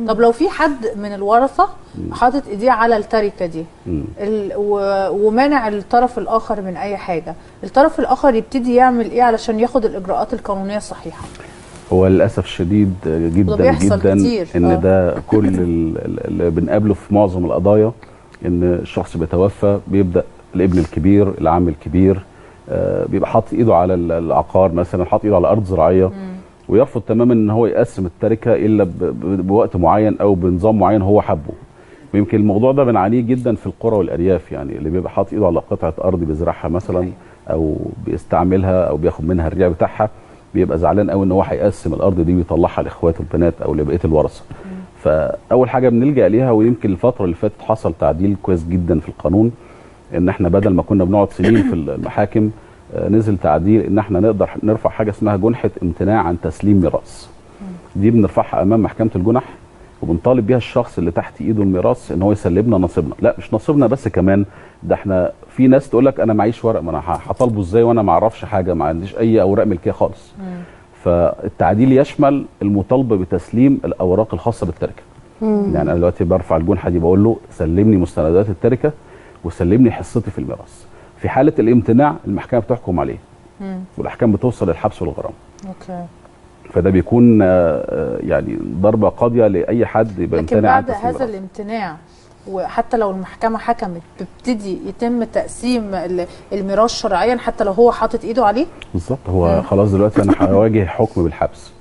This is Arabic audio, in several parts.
طب لو في حد من الورثه حاطط ايديه على التركه دي ومانع الطرف الاخر من اي حاجه، الطرف الاخر يبتدي يعمل ايه علشان ياخد الاجراءات القانونيه الصحيحه؟ هو للاسف الشديد جدا جدا كتير. ان ده كل اللي بنقابله في معظم القضايا، ان الشخص بيتوفى بيبدا الابن الكبير العم الكبير بيبقى حاطط ايده على العقار مثلا، حاطط ايده على ارض زراعيه ويرفض تماما ان هو يقسم التركه الا بوقت معين او بنظام معين هو حبه. ويمكن الموضوع ده بنعانيه جدا في القرى والارياف، يعني اللي بيبقى حاطط ايده على قطعه ارض بيزرعها مثلا او بيستعملها او بياخد منها الريع بتاعها، بيبقى زعلان قوي ان هو هيقسم الارض دي ويطلعها لاخواته البنات او لبقيه الورثه. فاول حاجه بنلجا ليها، ويمكن الفتره اللي فاتت حصل تعديل كويس جدا في القانون، ان احنا بدل ما كنا بنقعد سنين في المحاكم نزل تعديل ان احنا نقدر نرفع حاجه اسمها جنحه امتناع عن تسليم ميراث. دي بنرفعها امام محكمه الجنح وبنطالب بيها الشخص اللي تحت ايده الميراث ان هو يسلمنا نصيبنا. لا مش نصيبنا بس، كمان ده احنا في ناس تقول لك انا معيش ورق، ما انا هطالبه ازاي وانا ما اعرفش حاجه، ما عنديش اي اوراق ملكيه خالص. فالتعديل يشمل المطالبه بتسليم الاوراق الخاصه بالتركه. يعني انا دلوقتي برفع الجنحه دي بقول له سلمني مستندات التركه وسلمني حصتي في الميراث. في حاله الامتناع المحكمه بتحكم عليه والاحكام بتوصل للحبس والغرامه. اوكي. فده بيكون يعني ضربه قاضيه لاي حد يبقى لكن بعد هذا الامتناع وحتى لو المحكمه حكمت بيبتدي يتم تقسيم الميراث شرعيا حتى لو هو حاطط ايده عليه؟ بالظبط. هو خلاص دلوقتي انا هواجه حكم بالحبس،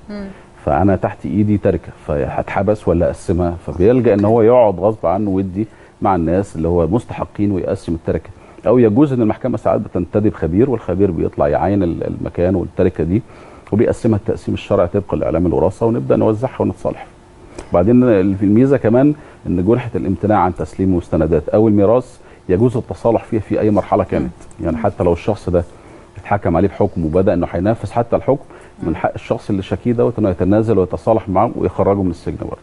فانا تحت ايدي تركه، فهتحبس ولا اقسمها؟ فبيلجا ان هو يقعد غصب عنه ودي مع الناس اللي هو مستحقين ويقسم التركه. او يجوز ان المحكمه ساعات بتنتدب خبير، والخبير بيطلع يعاين المكان والتركه دي وبيقسمها التقسيم الشرعي طبقا لاعلام الوراثه ونبدا نوزعها ونتصالح. وبعدين الميزه كمان ان جنحه الامتناع عن تسليم مستندات او الميراث يجوز التصالح فيها في اي مرحله كانت. يعني حتى لو الشخص ده اتحكم عليه بحكم وبدا انه هينفذ حتى الحكم، من حق الشخص اللي شاكيه دوت انه يتنازل ويتصالح معه ويخرجه من السجن برضه.